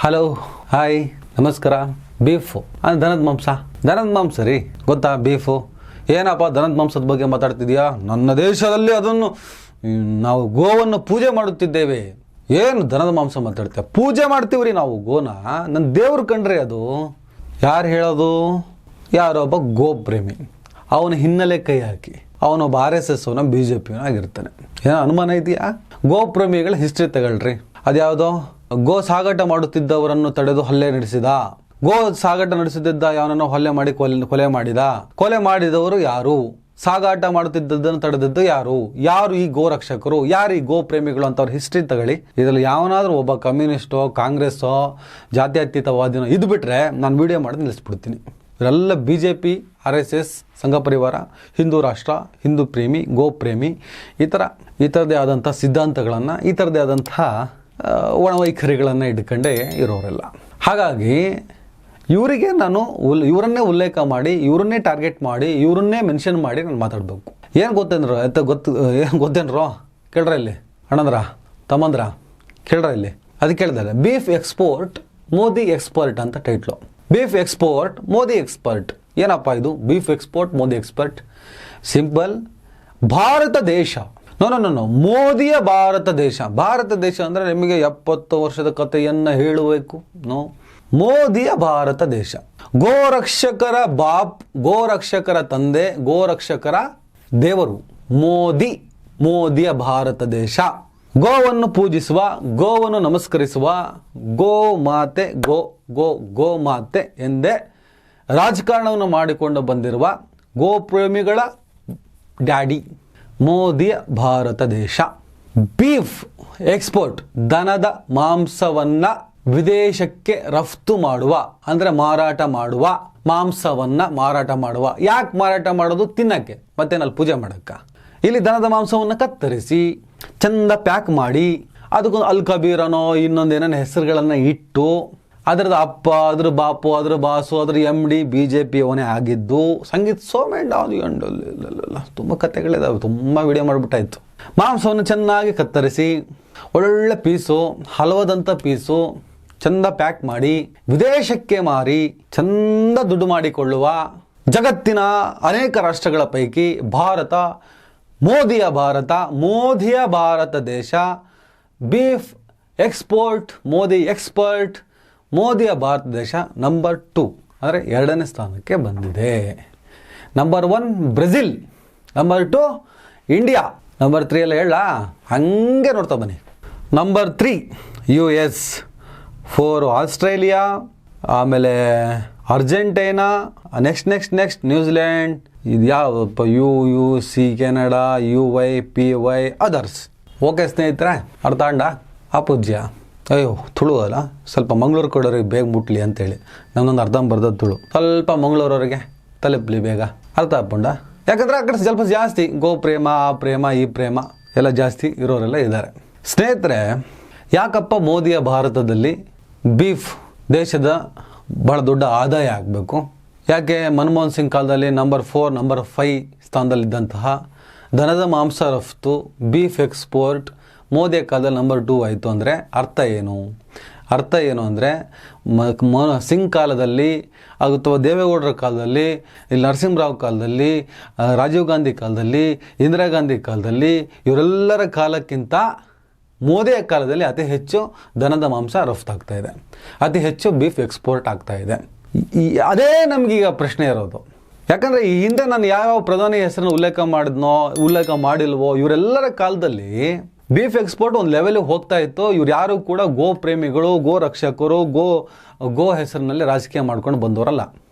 Hello, hi, ನಮಸ್ಕಾರ. Beef ದನದ ಮಾಂಸ ರೀ, ಗೊತ್ತಾ? ಬೀಫು ಏನಪ್ಪ ದನದ ಮಾಂಸದ ಬಗ್ಗೆ ಮಾತಾಡ್ತಿದ್ಯಾ? ನನ್ನ ದೇಶದಲ್ಲಿ ಅದನ್ನು ನಾವು ಗೋವನ್ನು ಪೂಜೆ ಮಾಡುತ್ತಿದ್ದೇವೆ. ಏನು ದನದ ಮಾಂಸ ಮಾತಾಡ್ತೀಯ? ಪೂಜೆ ಮಾಡ್ತೀವ್ರಿ ನಾವು ಗೋನ, ನನ್ನ ದೇವ್ರು ಕಂಡ್ರಿ. ಅದು ಯಾರು ಹೇಳೋದು? ಯಾರೊಬ್ಬ ಗೋ ಪ್ರೇಮಿ, ಅವನ ಹಿನ್ನೆಲೆ ಕೈ ಹಾಕಿ ಅವನೊಬ್ಬ RSS ಅವನ BJP ಆಗಿರ್ತಾನೆ. ಏನೋ ಅನುಮಾನ ಇದೆಯಾ? ಗೋ ಪ್ರೇಮಿಗಳ ಹಿಸ್ಟ್ರಿ ತಗೊಳ್ರಿ. ಅದ್ಯಾವುದೋ ಗೋ ಸಾಗಾಟ ಮಾಡುತ್ತಿದ್ದವರನ್ನು ತಡೆದು ಹಲ್ಲೆ ನಡೆಸಿದ, ಗೋ ಸಾಗಾಟ ನಡೆಸುತ್ತಿದ್ದ ಯಾವನನ್ನು ಹಲ್ಲೆ ಮಾಡಿ ಕೊಲೆ ಮಾಡಿದ. ಕೊಲೆ ಮಾಡಿದವರು ಯಾರು? ಸಾಗಾಟ ಮಾಡುತ್ತಿದ್ದದನ್ನು ತಡೆದದ್ದು ಯಾರು? ಯಾರು ಈ ಗೋ ರಕ್ಷಕರು? ಯಾರು ಈ ಗೋ ಪ್ರೇಮಿಗಳು ಅಂತ ಅವ್ರ ಹಿಸ್ಟ್ರಿ ತಗೊಳ್ಳಿ. ಇದರಲ್ಲಿ ಯಾವನಾದ್ರೂ ಒಬ್ಬ ಕಮ್ಯುನಿಸ್ಟೋ, ಕಾಂಗ್ರೆಸ್ಸೋ, ಜಾತ್ಯತೀತವಾದಿನೋ ಇದು ಬಿಟ್ರೆ ನಾನು ವಿಡಿಯೋ ಮಾಡಿ ನಿಲ್ಲಿಸ್ಬಿಡ್ತೀನಿ. ಇವರೆಲ್ಲ BJP, RSS, ಸಂಘ ಪರಿವಾರ, ಹಿಂದೂ ರಾಷ್ಟ್ರ, ಹಿಂದೂ ಪ್ರೇಮಿ, ಗೋ ಪ್ರೇಮಿ, ಈ ಥರದೇ ಆದಂಥ ಸಿದ್ಧಾಂತಗಳನ್ನು, ಈ ಥರದೇ ಆದಂಥ ಒಣವೈಖರಿಗಳನ್ನು ಇಟ್ಕೊಂಡೇ ಇರೋರೆಲ್ಲ. ಹಾಗಾಗಿ ಇವರಿಗೆ ನಾನು ಇವರನ್ನೇ ಉಲ್ಲೇಖ ಮಾಡಿ, ಇವರನ್ನೇ ಟಾರ್ಗೆಟ್ ಮಾಡಿ, ಇವರನ್ನೇ ಮೆನ್ಷನ್ ಮಾಡಿ ನಾನು ಮಾತಾಡಬೇಕು. ಏನು ಗೊತ್ತೇನ್ರೋ? ಕೇಳ್ರ ಇಲ್ಲಿ ಅಣ್ಣಂದ್ರ, ತಮ್ಮಂದ್ರ, ಕೇಳ್ರ ಇಲ್ಲಿ. ಅದಕ್ಕೆ ಕೇಳಿದ್ದಾರೆ, ಬೀಫ್ ಎಕ್ಸ್ಪೋರ್ಟ್ ಮೋದಿ ಎಕ್ಸ್ಪರ್ಟ್ ಅಂತ title. Beef export Modi expert. ಏನಪ್ಪ ಇದು beef export Modi expert? Simple, Bharat ದೇಶ, ನೋ ಮೋದಿಯ ಭಾರತ ದೇಶ. ಭಾರತ ದೇಶ ಅಂದರೆ ನಿಮಗೆ 70 ವರ್ಷದ ಕಥೆಯನ್ನು ಹೇಳಬೇಕು. ಮೋದಿಯ ಭಾರತ ದೇಶ. ಗೋರಕ್ಷಕರ ಗೋರಕ್ಷಕರ ತಂದೆ, ಗೋರಕ್ಷಕರ ದೇವರು ಮೋದಿಯ ಭಾರತ ದೇಶ. ಗೋವನ್ನು ಪೂಜಿಸುವ, ಗೋವನ್ನು ನಮಸ್ಕರಿಸುವ, ಗೋ ಮಾತೆ, ಗೋ ಮಾತೆ ಎಂದೇ ರಾಜಕಾರಣವನ್ನು ಮಾಡಿಕೊಂಡು ಬಂದಿರುವ ಗೋಪ್ರೇಮಿಗಳ ಡ್ಯಾಡಿ ಮೋದಿಯ ಭಾರತ ದೇಶ. ಬೀಫ್ ಎಕ್ಸ್ಪೋರ್ಟ್, ದನದ ಮಾಂಸವನ್ನು ವಿದೇಶಕ್ಕೆ ರಫ್ತು ಮಾಡುವ, ಅಂದರೆ ಮಾರಾಟ ಮಾಡುವ, ಮಾಂಸವನ್ನು ಮಾರಾಟ ಮಾಡುವ. ಯಾಕೆ ಮಾರಾಟ ಮಾಡೋದು? ತಿನ್ನಕ್ಕೆ, ಮತ್ತೇನಲ್ಲಿ ಪೂಜೆ ಮಾಡಕ್ಕ. ಇಲ್ಲಿ ದನದ ಮಾಂಸವನ್ನು ಕತ್ತರಿಸಿ ಚಂದ ಪ್ಯಾಕ್ ಮಾಡಿ ಅದಕ್ಕೊಂದು ಅಲ್ ಕಬೀರನೋ ಇನ್ನೊಂದೇನೋ ಹೆಸರುಗಳನ್ನು ಇಟ್ಟು ಅದರದ್ದು ಅಪ್ಪ, ಅದ್ರ ಬಾಪು, ಅದ್ರ ಬಾಸು, ಅದ್ರ MD BJP ಅವನೇ ಆಗಿದ್ದು. ಸಂಗೀತ್ ಸೋಮೇಂಡ ತುಂಬ ಕಥೆಗಳಿದಾವೆ, ತುಂಬ ವಿಡಿಯೋ ಮಾಡಿಬಿಟ್ಟಾಯ್ತು. ಮಾಂಸವನ್ನು ಚೆನ್ನಾಗಿ ಕತ್ತರಿಸಿ ಒಳ್ಳೆ ಪೀಸು, ಹಲವದಂಥ ಪೀಸು ಚಂದ ಪ್ಯಾಕ್ ಮಾಡಿ ವಿದೇಶಕ್ಕೆ ಮಾರಿ ಚಂದ ದುಡ್ಡು ಮಾಡಿಕೊಳ್ಳುವ ಜಗತ್ತಿನ ಅನೇಕ ರಾಷ್ಟ್ರಗಳ ಪೈಕಿ ಭಾರತ, ಮೋದಿಯ ಭಾರತ ದೇಶ. ಬೀಫ್ ಎಕ್ಸ್ಪೋರ್ಟ್ ಮೋದಿ ಎಕ್ಸ್ಪರ್ಟ್, ಮೋದಿಯ ಭಾರತ ದೇಶ ನಂಬರ್ 2 ಅಂದರೆ 2ನೇ ಸ್ಥಾನಕ್ಕೆ ಬಂದಿದೆ. Number 1 Brazil, number 2 India, number 3 ಎಲ್ಲ ಹೇಳ ಹಾಗೆ ನೋಡ್ತಾ ಬನ್ನಿ. ನಂಬರ್ 3 US, 4 ಆಸ್ಟ್ರೇಲಿಯಾ, ಆಮೇಲೆ ಅರ್ಜೆಂಟೈನಾ, ನೆಕ್ಸ್ಟ್ ನ್ಯೂಜಿಲೆಂಡ್, ಇದು ಯಾವ UC, Canada, UY, PY, others. Okay ಸ್ನೇಹಿತರೆ, ಅರ್ಥ ಅಂಡ ಅಪೂಜ್ಯ. ಅಯ್ಯೋ ತುಳು ಅಲ್ಲ, ಸ್ವಲ್ಪ ಮಂಗಳೂರು ಕೊಡೋರಿಗೆ ಬೇಗ ಮುಟ್ಲಿ ಅಂತೇಳಿ ನಮ್ಮೊಂದು ಅರ್ಧಂಬರ್ಧ ತುಳು, ಸ್ವಲ್ಪ ಮಂಗಳೂರವರಿಗೆ ತಲುಪಲಿ ಬೇಗ. ಅರ್ಥ ಹಾಕೊಂಡ? ಯಾಕಂದ್ರೆ ಆ ಕಡೆ ಸ್ವಲ್ಪ ಜಾಸ್ತಿ ಗೋ ಪ್ರೇಮ, ಆ ಪ್ರೇಮ, ಈ ಪ್ರೇಮ ಎಲ್ಲ ಜಾಸ್ತಿ ಇರೋರೆಲ್ಲ ಇದ್ದಾರೆ. ಸ್ನೇಹಿತರೆ, ಯಾಕಪ್ಪ ಮೋದಿಯ ಭಾರತದಲ್ಲಿ ಬೀಫ್ ದೇಶದ ಬಹಳ ದೊಡ್ಡ ಆದಾಯ ಆಗಬೇಕು? ಯಾಕೆ ಮನಮೋಹನ್ ಸಿಂಗ್ ಕಾಲದಲ್ಲಿ ನಂಬರ್ 4, ನಂಬರ್ 5 ಸ್ಥಾನದಲ್ಲಿದ್ದಂತಹ ದನದ ಮಾಂಸ ರಫ್ತು, ಬೀಫ್ ಎಕ್ಸ್ಪೋರ್ಟ್ ಮೋದಿಯ ಕಾಲದಲ್ಲಿ ನಂಬರ್ 2 ಆಯಿತು ಅಂದರೆ ಅರ್ಥ ಏನು ಅಂದರೆ ಸಿಂಗ್ ಕಾಲದಲ್ಲಿ ಅಥವಾ ದೇವೇಗೌಡರ ಕಾಲದಲ್ಲಿ, ಇಲ್ಲಿ ನರಸಿಂಹರಾವ್ ಕಾಲದಲ್ಲಿ, ರಾಜೀವ್ ಗಾಂಧಿ ಕಾಲದಲ್ಲಿ, ಇಂದಿರಾ ಗಾಂಧಿ ಕಾಲದಲ್ಲಿ, ಇವರೆಲ್ಲರ ಕಾಲಕ್ಕಿಂತ ಮೋದಿಯ ಕಾಲದಲ್ಲಿ ಅತಿ ಹೆಚ್ಚು ದನದ ಮಾಂಸ ರಫ್ತಾಗ್ತಾ ಇದೆ, ಅತಿ ಹೆಚ್ಚು ಬೀಫ್ ಎಕ್ಸ್ಪೋರ್ಟ್ ಆಗ್ತಾ ಇದೆ. ಅದೇ ನಮಗೀಗ ಪ್ರಶ್ನೆ ಇರೋದು. ಯಾಕಂದರೆ ಈ ಹಿಂದೆ ನಾನು ಯಾವ ಪ್ರಧಾನಿ ಹೆಸರನ್ನು ಉಲ್ಲೇಖ ಮಾಡಿಲ್ವೋ ಇವರೆಲ್ಲರ ಕಾಲದಲ್ಲಿ ಬೀಫ್ ಎಕ್ಸ್ಪೋರ್ಟ್ ಒಂದು ಲೆವೆಲ್ಗೆ ಹೋಗ್ತಾ ಇತ್ತು. ಇವ್ರು ಯಾರು ಕೂಡ ಗೋ ಪ್ರೇಮಿಗಳು, ಗೋ ರಕ್ಷಕರು, ಗೋ ಹೆಸರಿನಲ್ಲಿ ರಾಜಕೀಯ ಮಾಡ್ಕೊಂಡು ಬಂದವರಲ್ಲ.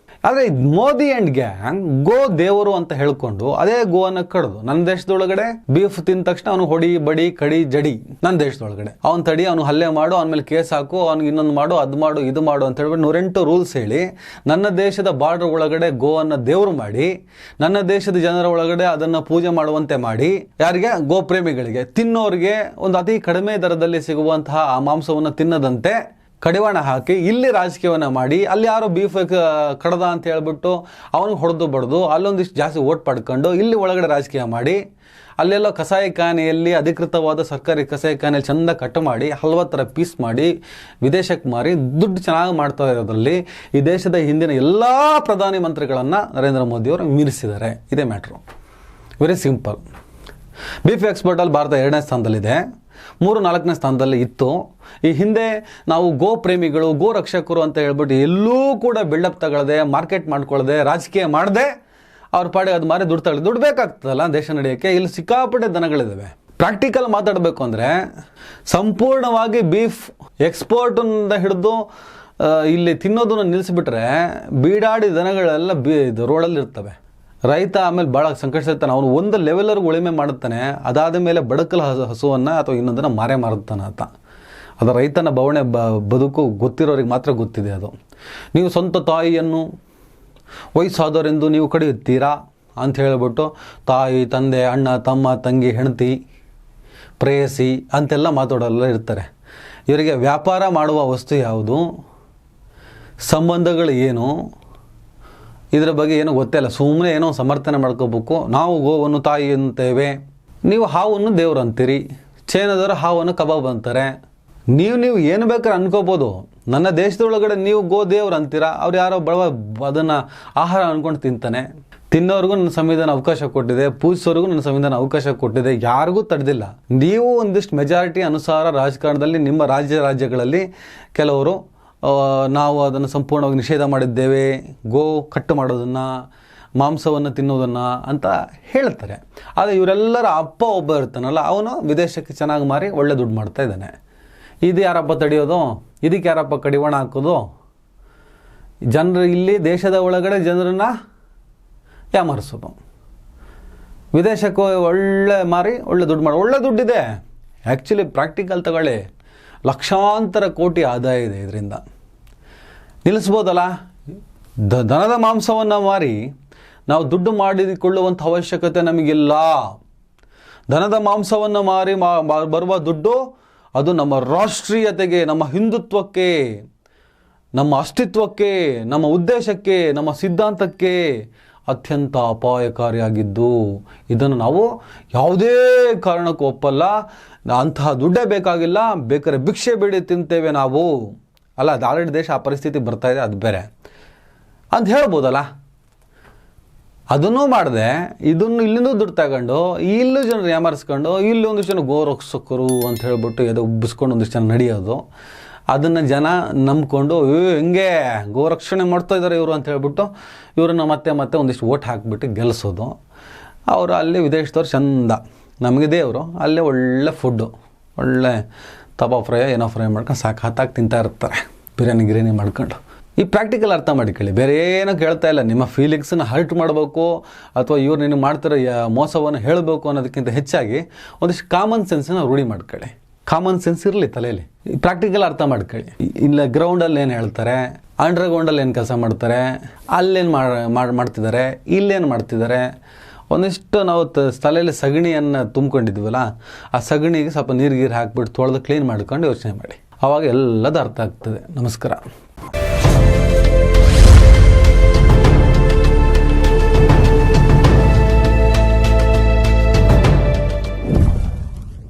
ಆದರೆ ಮೋದಿ ಆ್ಯಂಡ್ ಗ್ಯಾಂಗ್ ಗೋ ದೇವರು ಅಂತ ಹೇಳ್ಕೊಂಡು ಅದೇ ಗೋವನ್ನು ಕಡ್ದು ನನ್ನ ದೇಶದೊಳಗಡೆ ಬೀಫ್ ತಿಂದ ತಕ್ಷಣ ಅವನು ಹೊಡಿ, ಬಡಿ, ಕಡಿ, ಜಡಿ ನನ್ನ ದೇಶದೊಳಗಡೆ ಅವನು ತಡಿ, ಅವನು ಹಲ್ಲೆ ಮಾಡು, ಅವನ ಮೇಲೆ ಕೇಸ್ ಹಾಕು, ಅವ್ನಿಗೆ ಇನ್ನೊಂದು ಮಾಡು, ಅದು ಮಾಡು, ಇದು ಮಾಡು ಅಂತ ಹೇಳ್ಬಿಟ್ಟು 108 ರೂಲ್ಸ್ ಹೇಳಿ ನನ್ನ ದೇಶದ ಬಾರ್ಡರ್ ಒಳಗಡೆ ಗೋವನ್ನು ದೇವರು ಮಾಡಿ, ನನ್ನ ದೇಶದ ಜನರ ಒಳಗಡೆ ಅದನ್ನು ಪೂಜೆ ಮಾಡುವಂತೆ ಮಾಡಿ, ಯಾರಿಗೆ? ಗೋ ಪ್ರೇಮಿಗಳಿಗೆ, ತಿನ್ನೋರಿಗೆ ಒಂದು ಅತಿ ಕಡಿಮೆ ದರದಲ್ಲಿ ಸಿಗುವಂತಹ ಆ ಮಾಂಸವನ್ನು ತಿನ್ನದಂತೆ ಕಡಿವಾಣ ಹಾಕಿ ಇಲ್ಲಿ ರಾಜಕೀಯವನ್ನು ಮಾಡಿ, ಅಲ್ಲಿ ಯಾರೋ ಬೀಫ್ ಕಡ್ದ ಅಂತ ಹೇಳ್ಬಿಟ್ಟು ಅವನಿಗೆ ಹೊಡೆದು ಬಡ್ದು ಅಲ್ಲೊಂದಿಷ್ಟು ಜಾಸ್ತಿ ಓಟ್ ಪಡ್ಕೊಂಡು ಇಲ್ಲಿ ಒಳಗಡೆ ರಾಜಕೀಯ ಮಾಡಿ ಅಲ್ಲೆಲ್ಲೋ ಕಸಾಯಿಖಾನೆಯಲ್ಲಿ ಅಧಿಕೃತವಾದ ಸರ್ಕಾರಿ ಕಸಾಯಿಖಾನೆಯಲ್ಲಿ ಚೆಂದ ಕಟ್ ಮಾಡಿ ಹಲವಾರು ಥರ ಪೀಸ್ ಮಾಡಿ ವಿದೇಶಕ್ಕೆ ಮಾರಿ ದುಡ್ಡು ಚೆನ್ನಾಗಿ ಮಾಡ್ತಾ ಇರೋದ್ರಲ್ಲಿ ಈ ದೇಶದ ಹಿಂದಿನ ಎಲ್ಲ ಪ್ರಧಾನಿ ಮಂತ್ರಿಗಳನ್ನು ನರೇಂದ್ರ ಮೋದಿಯವರು ಮೀರಿಸಿದ್ದಾರೆ. ಇದೇ ಮ್ಯಾಟ್ರು. Very simple. ಬೀಫ್ ಎಕ್ಸ್ಪೋರ್ಟಲ್ಲಿ ಭಾರತ 2ನೇ ಸ್ಥಾನದಲ್ಲಿದೆ, 3-4ನೇ ಸ್ಥಾನದಲ್ಲಿ ಇತ್ತು. ಈ ಹಿಂದೆ ನಾವು ಗೋ ಪ್ರೇಮಿಗಳು, ಗೋ ರಕ್ಷಕರು ಅಂತ ಹೇಳ್ಬಿಟ್ಟು ಎಲ್ಲೂ ಕೂಡ ಬಿಲ್ಡಪ್ ತಗೊಳ್ಳದೆ, ಮಾರ್ಕೆಟ್ ಮಾಡ್ಕೊಳ್ಳದೆ, ರಾಜಕೀಯ ಮಾಡದೆ ಅವ್ರ ಪಾಡಿಗೆ ಅದು ಮಾರಿ ದುಡ್ಡು ತಗೊಳ್ಳಿ. ದುಡ್ಡು ಬೇಕಾಗ್ತದಲ್ಲ ದೇಶ ನಡೆಯೋಕ್ಕೆ. ಇಲ್ಲಿ ಸಿಕ್ಕಾಪಟ್ಟೆ ದನಗಳಿದ್ದಾವೆ. ಪ್ರಾಕ್ಟಿಕಲ್ ಮಾತಾಡಬೇಕು ಅಂದರೆ ಸಂಪೂರ್ಣವಾಗಿ ಬೀಫ್ ಎಕ್ಸ್ಪೋರ್ಟಿಂದ ಹಿಡಿದು ಇಲ್ಲಿ ತಿನ್ನೋದನ್ನು ನಿಲ್ಲಿಸಿಬಿಟ್ರೆ ಬೀಡಾಡಿ ದನಗಳೆಲ್ಲ ಇದು ರೋಡಲ್ಲಿ ಇರ್ತವೆ. ರೈತ ಆಮೇಲೆ ಭಾಳ ಸಂಕಷ್ಟಿರ್ತಾನೆ. ಅವನು ಒಂದು ಲೆವೆಲ್ವರೆಗೂ ಉಳಿಮೆ ಮಾಡುತ್ತಾನೆ. ಅದಾದ ಮೇಲೆ ಬಡಕಲ ಹಸುವನ್ನು ಅಥವಾ ಇನ್ನೊಂದನ್ನು ಮಾರುತ್ತಾನೆ ಆತ. ಅದು ರೈತನ ಬವಣೆ ಬದುಕು ಗೊತ್ತಿರೋರಿಗೆ ಮಾತ್ರ ಗೊತ್ತಿದೆ ಅದು. ನೀವು ಸ್ವಂತ ತಾಯಿಯನ್ನು ವಯಸ್ಸಾದವರೆಂದು ನೀವು ಕಡಿಯುತ್ತೀರಾ ಅಂತ ಹೇಳಿಬಿಟ್ಟು ತಾಯಿ, ತಂದೆ, ಅಣ್ಣ, ತಮ್ಮ, ತಂಗಿ, ಹೆಂಡತಿ, ಪ್ರೇಯಸಿ ಅಂತೆಲ್ಲ ಮಾತಾಡೋಲ್ಲ ಇರ್ತಾರೆ. ಇವರಿಗೆ ವ್ಯಾಪಾರ ಮಾಡುವ ವಸ್ತು ಯಾವುದು, ಸಂಬಂಧಗಳು ಏನು, ಇದರ ಬಗ್ಗೆ ಏನೋ ಗೊತ್ತಿಲ್ಲ. ಸುಮ್ಮನೆ ಏನೋ ಸಮರ್ಥನೆ ಮಾಡ್ಕೋಬೇಕು. ನಾವು ಗೋವನ್ನು ತಾಯಿ ಅಂತೇವೆ, ನೀವು ಹಾವನ್ನು ದೇವ್ರು ಅಂತೀರಿ, ಚೈನಾದವರು ಹಾವನ್ನು ಕಬಾಬ್ ಅಂತಾರೆ. ನೀವು ಏನು ಬೇಕಾದ್ರೆ ಅನ್ಕೋಬೋದು. ನನ್ನ ದೇಶದೊಳಗಡೆ ನೀವು ಗೋ ದೇವ್ರು ಅಂತೀರಾ, ಅವ್ರು ಯಾರೋ ಬಡವ ಅದನ್ನು ಆಹಾರ ಅಂದ್ಕೊಂಡು ತಿಂತಾನೆ. ತಿನ್ನೋರಿಗೂ ನನ್ನ ಸಂವಿಧಾನ ಅವಕಾಶ ಕೊಟ್ಟಿದೆ, ಪೂಜಿಸೋರಿಗೂ ನನ್ನ ಸಂವಿಧಾನ ಅವಕಾಶ ಕೊಟ್ಟಿದೆ, ಯಾರಿಗೂ ತಡೆದಿಲ್ಲ. ನೀವು ಒಂದಿಷ್ಟು ಮೆಜಾರಿಟಿ ಅನುಸಾರ ರಾಜಕಾರಣದಲ್ಲಿ ನಿಮ್ಮ ರಾಜ್ಯಗಳಲ್ಲಿ ಕೆಲವರು ನಾವು ಅದನ್ನು ಸಂಪೂರ್ಣವಾಗಿ ನಿಷೇಧ ಮಾಡಿದ್ದೇವೆ, ಗೋ ಕಟ್ಟು ಮಾಡೋದನ್ನು, ಮಾಂಸವನ್ನು ತಿನ್ನೋದನ್ನು ಅಂತ ಹೇಳ್ತಾರೆ. ಆದರೆ ಇವರೆಲ್ಲರ ಅಪ್ಪ ಒಬ್ಬ ಇರ್ತಾನಲ್ಲ, ಅವನು ವಿದೇಶಕ್ಕೆ ಚೆನ್ನಾಗಿ ಮಾರಿ ಒಳ್ಳೆ ದುಡ್ಡು ಮಾಡ್ತಾ ಇದ್ದಾನೆ. ಇದು ಯಾರಪ್ಪ ತಡೆಯೋದು? ಇದಕ್ಕೆ ಯಾರಪ್ಪ ಕಡಿವಾಣ ಹಾಕೋದು? ಜನರು ಇಲ್ಲಿ ದೇಶದ ಒಳಗಡೆ ಜನರನ್ನು ಯಾಮಾರಿಸೋದು, ವಿದೇಶಕ್ಕೆ ಒಳ್ಳೆ ಮಾರಿ ಒಳ್ಳೆ ದುಡ್ಡು ಮಾಡಿ. ಒಳ್ಳೆ ದುಡ್ಡಿದೆ ಆ್ಯಕ್ಚುಲಿ. ಪ್ರಾಕ್ಟಿಕಲ್ ತಗೊಳ್ಳಿ, ಲಕ್ಷಾಂತರ ಕೋಟಿ ಆದಾಯ ಇದೆ ಇದರಿಂದ. ನಿಲ್ಲಿಸ್ಬೋದಲ್ಲ? ದನದ ಮಾಂಸವನ್ನು ಮಾರಿ ನಾವು ದುಡ್ಡು ಮಾಡಿಕೊಳ್ಳುವಂಥ ಅವಶ್ಯಕತೆ ನಮಗಿಲ್ಲ. ದನದ ಮಾಂಸವನ್ನು ಮಾರಿ ಬರುವ ದುಡ್ಡು ಅದು ನಮ್ಮ ರಾಷ್ಟ್ರೀಯತೆಗೆ, ನಮ್ಮ ಹಿಂದುತ್ವಕ್ಕೆ, ನಮ್ಮ ಅಸ್ತಿತ್ವಕ್ಕೆ, ನಮ್ಮ ಉದ್ದೇಶಕ್ಕೆ, ನಮ್ಮ ಸಿದ್ಧಾಂತಕ್ಕೆ ಅತ್ಯಂತ ಅಪಾಯಕಾರಿಯಾಗಿದ್ದು ಇದನ್ನು ನಾವು ಯಾವುದೇ ಕಾರಣಕ್ಕೂ ಒಪ್ಪಲ್ಲ. ಅಂತಹ ದುಡ್ಡೇ ಬೇಕಾಗಿಲ್ಲ, ಬೇಕಾದ್ರೆ ಭಿಕ್ಷೆ ಬೇಡಿ ತಿಂತೇವೆ ನಾವು. ಅಲ್ಲ, ಅದು ಆಲ್ರೆಡಿ ದೇಶ ಆ ಪರಿಸ್ಥಿತಿ ಬರ್ತಾಯಿದೆ, ಅದು ಬೇರೆ ಅಂತ ಹೇಳ್ಬೋದಲ್ಲ. ಅದನ್ನೂ ಮಾಡಿದೆ, ಇದನ್ನು ಇಲ್ಲಿಂದ ದುಡ್ಡು ತಗೊಂಡು ಇಲ್ಲೂ ಜನರು ಯಾಮಾರಿಸ್ಕೊಂಡು ಇಲ್ಲಿ ಒಂದಿಷ್ಟು ಜನ ಗೋರಕ್ಷಕರು ಅಂತ ಹೇಳ್ಬಿಟ್ಟು ಎದೆ ಉಬ್ಬಿಸ್ಕೊಂಡು ಒಂದಿಷ್ಟು ಜನ ನಡೆಯೋದು. ಅದನ್ನು ಜನ ನಂಬ್ಕೊಂಡು ಹೆಂಗೆ ಗೋರಕ್ಷಣೆ ಮಾಡ್ತಾ ಇದ್ದಾರೆ ಇವರು ಅಂತ ಹೇಳ್ಬಿಟ್ಟು ಇವರನ್ನು ಮತ್ತೆ ಒಂದಿಷ್ಟು ಓಟ್ ಹಾಕಿಬಿಟ್ಟು ಗೆಲ್ಲಿಸೋದು. ಅವರು ಅಲ್ಲಿ ವಿದೇಶದವ್ರು ಚಂದ, ನಮಗೆ ದೇವರು ಅಲ್ಲೇ ಒಳ್ಳೆ ಫುಡ್ಡು, ಒಳ್ಳೆ ತವಾ ಫ್ರೈ ಏನೋ ಫ್ರೈ ಮಾಡ್ಕೊಂಡು ಸಾಕು ಹತ್ತಾಗಿ ತಿಂತಾ ಇರ್ತಾರೆ, ಬಿರಿಯಾನಿ ಮಾಡ್ಕೊಂಡು. ಈ ಪ್ರಾಕ್ಟಿಕಲ್ ಅರ್ಥ ಮಾಡಿಕೊಳ್ಳಿ, ಬೇರೆ ಏನೋ ಕೇಳ್ತಾ ಇಲ್ಲ. ನಿಮ್ಮ ಫೀಲಿಂಗ್ಸನ್ನು ಹರ್ಟ್ ಮಾಡಬೇಕು ಅಥವಾ ಇವ್ರು ನಿನಗೆ ಮಾಡ್ತಿರೋ ಮೋಸವನ್ನು ಹೇಳಬೇಕು ಅನ್ನೋದಕ್ಕಿಂತ ಹೆಚ್ಚಾಗಿ ಒಂದಿಷ್ಟು ಕಾಮನ್ ಸೆನ್ಸನ್ನು ರೂಢಿ ಮಾಡ್ಕೊಳ್ಳಿ. ಕಾಮನ್ ಸೆನ್ಸ್ ಇರಲಿ ತಲೆಯಲ್ಲಿ. ಪ್ರಾಕ್ಟಿಕಲ್ ಅರ್ಥ ಮಾಡ್ಕೊಳ್ಳಿ. ಇಲ್ಲ ಗ್ರೌಂಡಲ್ಲಿ ಏನು ಹೇಳ್ತಾರೆ, ಅಂಡರ್ಗ್ರೌಂಡಲ್ಲಿ ಏನು ಕೆಲಸ ಮಾಡ್ತಾರೆ, ಅಲ್ಲೇನು ಮಾಡ್ತಿದ್ದಾರೆ, ಇಲ್ಲೇನು ಮಾಡ್ತಿದ್ದಾರೆ. ಒಂದಿಷ್ಟು ನಾವು ತಲೆಯಲ್ಲಿ ಸಗಣಿಯನ್ನು ತುಂಬ್ಕೊಂಡಿದ್ವಲ್ಲ, ಆ ಸಗಣಿಗೆ ಸ್ವಲ್ಪ ನೀರು ಹಾಕ್ಬಿಟ್ಟು ತೊಳೆದು ಕ್ಲೀನ್ ಮಾಡ್ಕೊಂಡು ಯೋಚನೆ ಮಾಡಿ. ಆವಾಗ ಎಲ್ಲದೂ ಅರ್ಥ ಆಗ್ತದೆ. ನಮಸ್ಕಾರ.